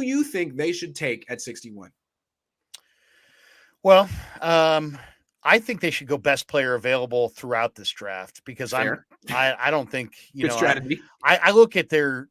you think they should take at 61? Well, I think they should go best player available throughout this draft because Fair. I don't think, Good strategy. I look at their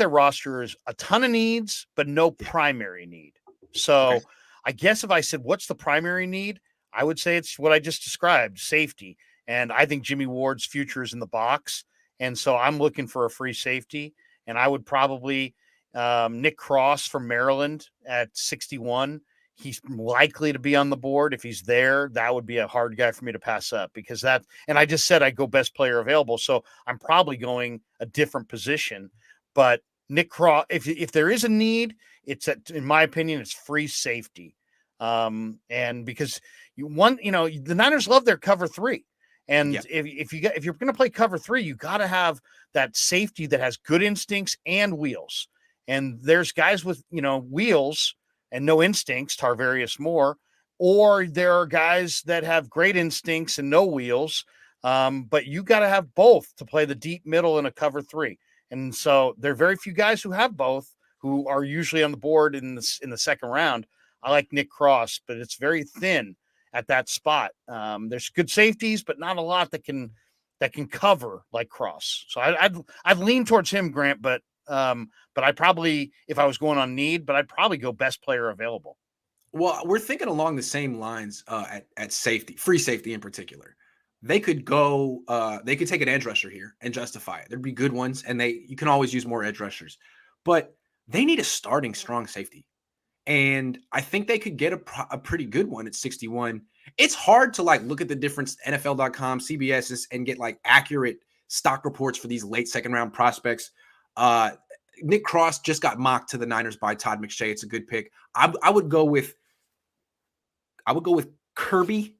roster as a ton of needs, but no primary need. So Okay. I guess if I said, what's the primary need? I would say it's what I just described, safety. And I think Jimmy Ward's future is in the box. And so I'm looking for a free safety. And I would probably Nick Cross from Maryland at 61. He's likely to be on the board. If he's there, that would be a hard guy for me to pass up because that, and I just said I'd go best player available. So I'm probably going a different position, but Nick Cross, if there is a need, in my opinion, it's free safety. And because the Niners love their cover three. And if you're going to play cover three, you got to have that safety that has good instincts and wheels. And there's guys with, wheels and no instincts, Tarvarius Moore, or there are guys that have great instincts and no wheels. But you got to have both to play the deep middle in a cover three. And so there are very few guys who have both, who are usually on the board in the second round. I like Nick Cross, but it's very thin at that spot. There's good safeties, but not a lot that can cover like Cross. So I'd lean towards him, Grant, but I probably, if I was going on need, but I'd probably go best player available. Well, we're thinking along the same lines at safety, free safety in particular. They could go, they could take an edge rusher here and justify it. There'd be good ones, and you can always use more edge rushers. But they need a starting strong safety. And I think they could get a pretty good one at 61. It's hard to look at the difference, NFL.com, CBS, and get accurate stock reports for these late second round prospects. Nick Cross just got mocked to the Niners by Todd McShay. It's a good pick. I would go with Kirby.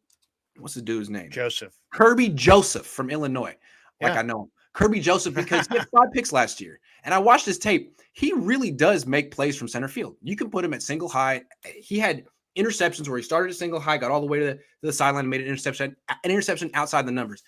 What's the dude's name? Joseph. Kirby Joseph from Illinois. I know him. Kirby Joseph, because he had 5 picks last year. And I watched his tape. He really does make plays from center field. You can put him at single high. He had interceptions where he started at single high, got all the way to the sideline, and made an interception outside the numbers.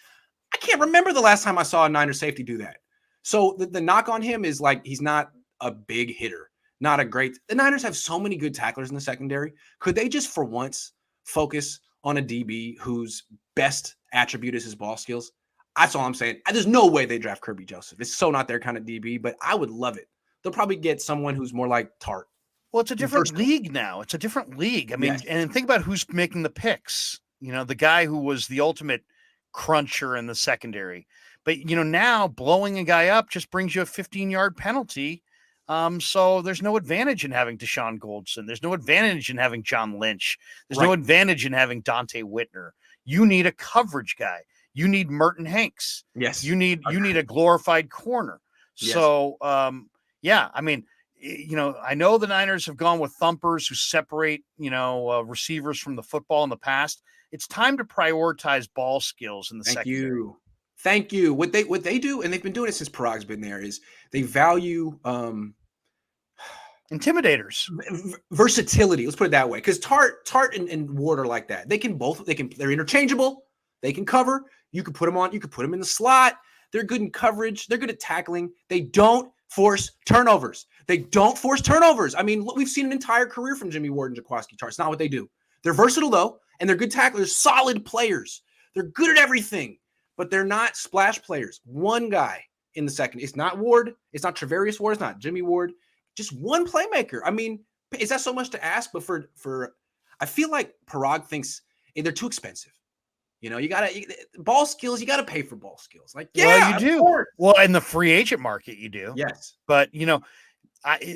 I can't remember the last time I saw a Niner safety do that. So the knock on him is he's not a big hitter, not a great. The Niners have so many good tacklers in the secondary. Could they just for once focus on a DB whose best attribute is his ball skills? That's all I'm saying. There's no way they draft Kirby Joseph. It's so not their kind of DB, but I would love it. They'll probably get someone who's more like Tart. Well, it's a different league now. It's a different league. I mean, and think about who's making the picks. The guy who was the ultimate cruncher in the secondary. But, now blowing a guy up just brings you a 15-yard penalty. So there's no advantage in having Deshaun Goldson. There's no advantage in having John Lynch. There's no advantage in having Dante Whitner. You need a coverage guy. You need Merton Hanks. Yes. You need a glorified corner. Yes. So, I mean, I know the Niners have gone with thumpers who separate, receivers from the football in the past. It's time to prioritize ball skills in the secondary. Thank you. What they do, and they've been doing it since Parag's been there, is they value intimidators, versatility. Let's put it that way. Because Tart and Ward are like that. They're interchangeable. They can cover. You could put them on. You could put them in the slot. They're good in coverage. They're good at tackling. They don't force turnovers. I mean, we've seen an entire career from Jimmy Ward and Jaquiski Tartt. It's not what they do. They're versatile, though, and they're good tacklers, solid players. They're good at everything, but they're not splash players. One guy in the second. It's not Ward. It's not Travarius Ward. It's not Jimmy Ward. Just one playmaker. I mean, is that so much to ask? But for I feel like Parag thinks they're too expensive. You ball skills, you got to pay for ball skills. Well, you do. Well, in the free agent market, you do. Yes. But,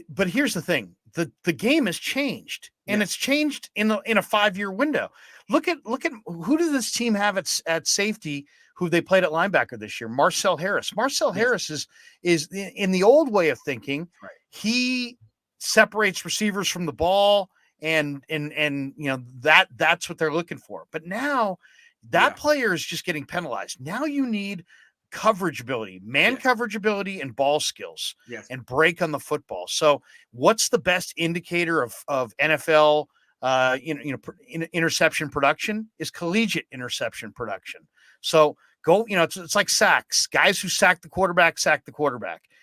but here's the thing. The game has changed, and it's changed in a 5-year window. Look at who does this team have at safety who they played at linebacker this year? Marcel Harris. Harris is in the old way of thinking. Right. He separates receivers from the ball, and that's what they're looking for. But now that player is just getting penalized. Now you need coverage ability, coverage ability, and ball skills, and break on the football. So, what's the best indicator of NFL interception production? Is collegiate interception production. So go, it's like sacks. Guys who sack the quarterback.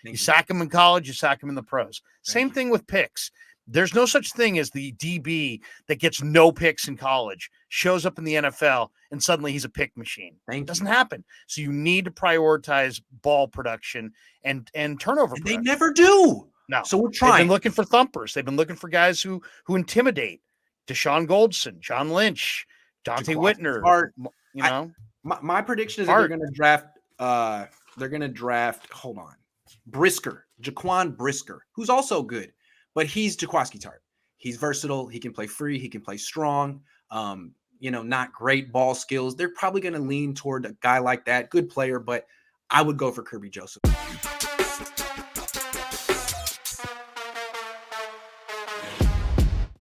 You sack them in college, you sack them in the pros. Same thing with picks. There's no such thing as the DB that gets no picks in college, shows up in the NFL, and suddenly he's a pick machine. It doesn't happen. So you need to prioritize ball production and turnover And production. they never do. No. So we're trying. They've been looking for thumpers. They've been looking for guys who intimidate. Deshaun Goldson, John Lynch, Dante Whitner. You know, my prediction is that they're going to draft. They're going to draft. Hold on, Jaquan Brisker, who's also good, but he's Jaquiski Tart. He's versatile. He can play free. He can play strong. Not great ball skills. They're probably going to lean toward a guy like that. Good player, but I would go for Kirby Joseph.